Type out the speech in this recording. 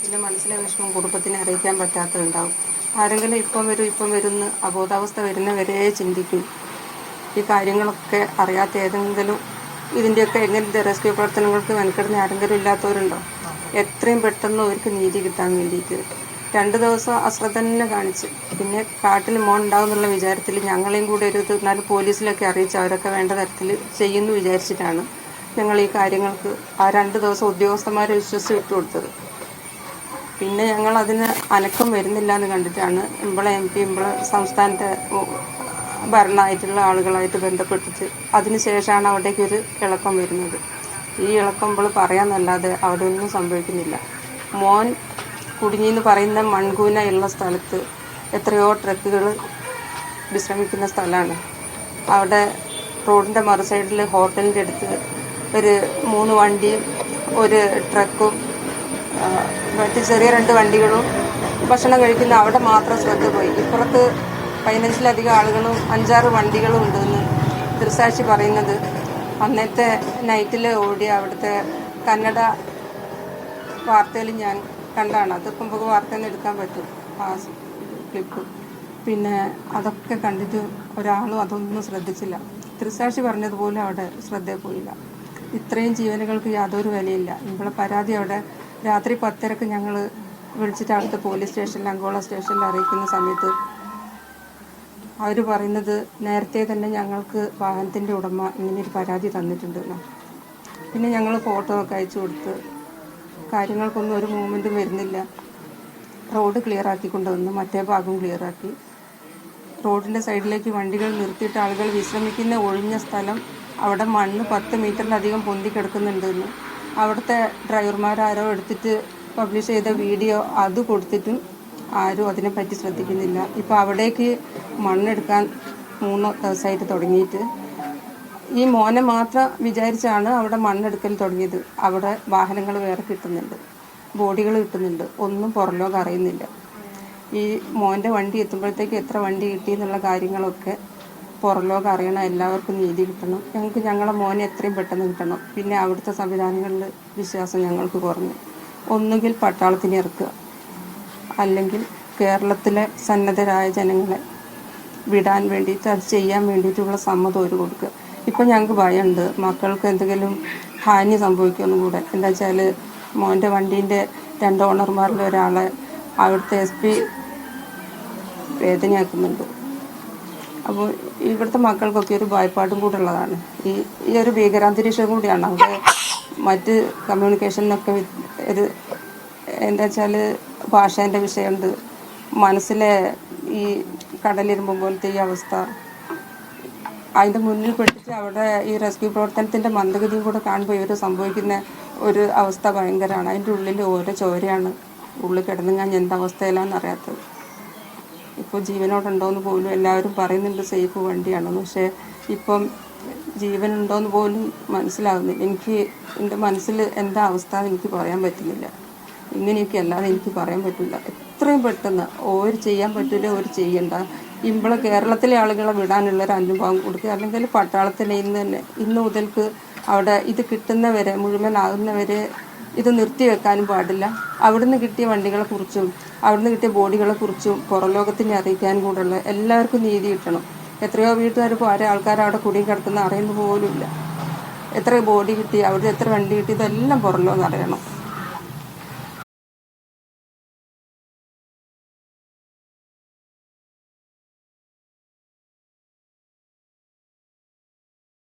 പിന്നെ മനസ്സിലെ വിഷമം കുടുംബത്തിനെ അറിയിക്കാൻ പറ്റാത്തതുണ്ടാവും. ആരെങ്കിലും ഇപ്പം വരുമെന്ന് അബോധാവസ്ഥ വരുന്നവരെ ചിന്തിക്കും. ഈ കാര്യങ്ങളൊക്കെ അറിയാത്ത ഏതെങ്കിലും ഇതിൻ്റെയൊക്കെ എങ്ങനത്തെ റെസ്ക്യൂ പ്രവർത്തനങ്ങൾക്ക് മെനക്കെടുന്ന ആരെങ്കിലും ഇല്ലാത്തവരുണ്ടോ? എത്രയും പെട്ടെന്ന് അവർക്ക് നീതി കിട്ടാൻ വേണ്ടിയിട്ട് 2 ദിവസം അശ്രദ്ധ തന്നെ കാണിച്ച്, പിന്നെ കാട്ടിൽ മോൻ ഉണ്ടാവും എന്നുള്ള വിചാരത്തിൽ ഞങ്ങളെയും കൂടെ എന്നാലും പോലീസിലൊക്കെ അറിയിച്ച് അവരൊക്കെ വേണ്ട തരത്തിൽ ചെയ്യുമെന്ന് വിചാരിച്ചിട്ടാണ് ഞങ്ങൾ ഈ കാര്യങ്ങൾക്ക് ആ 2 ദിവസം ഉദ്യോഗസ്ഥന്മാരെ വിശ്വസിച്ച് വിട്ടുകൊടുത്തത്. പിന്നെ ഞങ്ങൾ അതിന് അനക്കം വരുന്നില്ല എന്ന് കണ്ടിട്ടാണ് ഇമ്പളെ MP സംസ്ഥാനത്തെ ഭരണമായിട്ടുള്ള ആളുകളായിട്ട് ബന്ധപ്പെട്ടിട്ട് അതിനുശേഷമാണ് അവിടേക്ക് ഒരു ഇളക്കം വരുന്നത്. ഈ ഇളക്കം പറയാമെന്നല്ലാതെ അവിടെ ഒന്നും സംഭവിക്കുന്നില്ല. മോൻ കുടുങ്ങിയെന്ന് പറയുന്ന മൺകൂന ഉള്ള സ്ഥലത്ത് എത്രയോ ട്രക്കുകൾ വിശ്രമിക്കുന്ന സ്ഥലമാണ്. അവിടെ റോഡിൻ്റെ മറു സൈഡിൽ ഹോട്ടലിൻ്റെ അടുത്ത് ഒരു 3 വണ്ടിയും ഒരു ട്രക്കും മറ്റ് ചെറിയ 2 വണ്ടികളും ഭക്ഷണം കഴിക്കുന്ന അവിടെ മാത്രം ശ്രദ്ധ പോയി. ഇപ്പുറത്ത് 15ലധികം ആളുകളും 5-6 വണ്ടികളും ഉണ്ടെന്ന് ദൃക്സാക്ഷി പറയുന്നത് അന്നത്തെ നൈറ്റിൽ ഓടിയ അവിടുത്തെ കന്നഡ വാർത്തയിൽ ഞാൻ കണ്ടാണ്. അതിപ്പം നമുക്ക് വാർത്തയിൽ നിന്ന് എടുക്കാൻ പറ്റും ആ ക്ലിപ്പ്. പിന്നെ അതൊക്കെ കണ്ടിട്ട് ഒരാളും അതൊന്നും ശ്രദ്ധിച്ചില്ല. ദൃക്സാക്ഷി പറഞ്ഞതുപോലെ അവിടെ ശ്രദ്ധയിൽ പോയില്ല. ഇത്രയും ജീവനുകൾക്ക് യാതൊരു വിലയില്ല. ഇവിടെ പരാതി അവിടെ രാത്രി 10:30 ഞങ്ങൾ വിളിച്ചിട്ട് അവിടുത്തെ പോലീസ് സ്റ്റേഷനിൽ അങ്കോള സ്റ്റേഷനിൽ അറിയിക്കുന്ന സമയത്ത് അവർ പറയുന്നത് നേരത്തെ തന്നെ ഞങ്ങൾക്ക് വാഹനത്തിൻ്റെ ഉടമ ഇങ്ങനെയൊരു പരാതി തന്നിട്ടുണ്ടെന്ന്. പിന്നെ ഞങ്ങൾ ഫോട്ടോ ഒക്കെ അയച്ചു കൊടുത്ത് കാര്യങ്ങൾക്കൊന്നും ഒരു മൂവ്മെൻറ്റും വരുന്നില്ല. റോഡ് ക്ലിയറാക്കി കൊണ്ടുവന്ന് മറ്റേ ഭാഗം ക്ലിയറാക്കി റോഡിൻ്റെ സൈഡിലേക്ക് വണ്ടികൾ നിർത്തിയിട്ട് ആളുകൾ വിശ്രമിക്കുന്ന ഒഴിഞ്ഞ സ്ഥലം അവിടെ മണ്ണ് 10 മീറ്ററിലധികം പൊന്തി കിടക്കുന്നുണ്ടെന്ന് അവിടുത്തെ ഡ്രൈവർമാരാരോ എടുത്തിട്ട് പബ്ലിഷ് ചെയ്ത വീഡിയോ അത് കൊടുത്തിട്ടും ആരും അതിനെപ്പറ്റി ശ്രദ്ധിക്കുന്നില്ല. ഇപ്പോൾ അവിടേക്ക് മണ്ണെടുക്കാൻ 3 ദിവസമായിട്ട് തുടങ്ങിയിട്ട് ഈ മോനെ മാത്രം വിചാരിച്ചാണ് അവിടെ മണ്ണെടുക്കൽ തുടങ്ങിയത്. അവിടെ വാഹനങ്ങൾ വേറെ കിട്ടുന്നുണ്ട്, ബോഡികൾ കിട്ടുന്നുണ്ട്, ഒന്നും പുറംലോകം അറിയുന്നില്ല. ഈ മോൻ്റെ വണ്ടി എത്തുമ്പോഴത്തേക്ക് എത്ര വണ്ടി കിട്ടി എന്നുള്ള കാര്യങ്ങളൊക്കെ പുറംലോകം അറിയണം. എല്ലാവർക്കും നീതി കിട്ടണം. ഞങ്ങൾക്ക് ഞങ്ങളെ മോനെ എത്രയും പെട്ടെന്ന് കിട്ടണം. പിന്നെ അവിടുത്തെ സംവിധാനങ്ങളിൽ വിശ്വാസം ഞങ്ങൾക്ക് കുറഞ്ഞു. ഒന്നുകിൽ പട്ടാളത്തിനെ ഇറക്കുക, അല്ലെങ്കിൽ കേരളത്തിലെ സന്നദ്ധരായ ജനങ്ങളെ വിടാൻ വേണ്ടിയിട്ട് അത് ചെയ്യാൻ വേണ്ടിയിട്ടുള്ള സമ്മതം ഒരു കൊടുക്കുക. ഇപ്പം ഞങ്ങൾക്ക് ഭയമുണ്ട് മക്കൾക്ക് എന്തെങ്കിലും ഹാനി സംഭവിക്കുമെന്നും കൂടെ. എന്താ വെച്ചാൽ മോൻ്റെ വണ്ടീൻ്റെ 2 ഓണർമാരിൽ ഒരാളെ അവിടുത്തെ SP വേദനയാക്കുന്നുണ്ട്. അപ്പോൾ ഇവിടുത്തെ മക്കൾക്കൊക്കെ ഒരു ഭയപ്പാടും കൂടെ ഉള്ളതാണ്. ഈ ഒരു ഭീകരാന്തരീക്ഷം കൂടിയാണ്. അവിടെ മറ്റ് കമ്മ്യൂണിക്കേഷനൊക്കെ ഒരു എന്താ വെച്ചാൽ ഭാഷേൻ്റെ വിഷയമുണ്ട്. മനസ്സിലെ ഈ കടലിരുമ്പ് പോലത്തെ ഈ അവസ്ഥ അതിൻ്റെ മുന്നിൽ പെട്ടിട്ട് അവിടെ ഈ റെസ്ക്യൂ പ്രവർത്തനത്തിൻ്റെ മന്ദഗതിയും കൂടെ കാണുമ്പോൾ ഇവർ സംഭവിക്കുന്ന ഒരു അവസ്ഥ ഭയങ്കരമാണ്. അതിൻ്റെ ഉള്ളിൽ ഓരോ ചോരയാണ് ഉള്ളിൽ കിടന്നുകഴിഞ്ഞാൽ എന്തവസ്ഥയിലാണെന്ന് അറിയാത്തത്. ഇപ്പോൾ ജീവനോടുണ്ടോയെന്ന് പോലും എല്ലാവരും പറയുന്നുണ്ട് സേഫ് വണ്ടിയാണെന്ന്. പക്ഷേ ഇപ്പം ജീവനുണ്ടോയെന്ന് പോലും മനസ്സിലാകുന്നില്ല. എൻ്റെ മനസ്സിൽ എന്താ അവസ്ഥ എന്ന് എനിക്ക് പറയാൻ പറ്റുന്നില്ല. ഇങ്ങനെയൊക്കെ അല്ലാതെ എനിക്ക് പറയാൻ പറ്റില്ല. എത്രയും പെട്ടെന്ന് ഓര് ചെയ്യാൻ പറ്റില്ല, ഓര് ചെയ്യണ്ട. ഇവിടെ കേരളത്തിലെ ആളുകളെ വിടാനുള്ളൊരു അനുഭവം കൊടുക്കുക, അല്ലെങ്കിൽ പട്ടാളത്തിനെ ഇന്ന് മുതൽക്ക് അവിടെ ഇത് കിട്ടുന്നവരെ മുഴുവനാകുന്നവരെ ഇത് നിർത്തിവെക്കാനും പാടില്ല. അവിടുന്ന് കിട്ടിയ വണ്ടികളെക്കുറിച്ചും അവിടുന്ന് കിട്ടിയ ബോഡികളെക്കുറിച്ചും പുറംലോകത്തിനെ അറിയിക്കാനും കൂടെയുള്ള എല്ലാവർക്കും നീതി കിട്ടണം. എത്രയോ വീട്ടുകാർ ഇപ്പോൾ ആൾക്കാർ അവിടെ കുടുങ്ങി കിടക്കുന്ന അറിയുന്ന പോലുമില്ല. എത്ര ബോഡി കിട്ടി, അവിടെ എത്ര വണ്ടി കിട്ടി, ഇതെല്ലാം പുറംലോകം അറിയണം.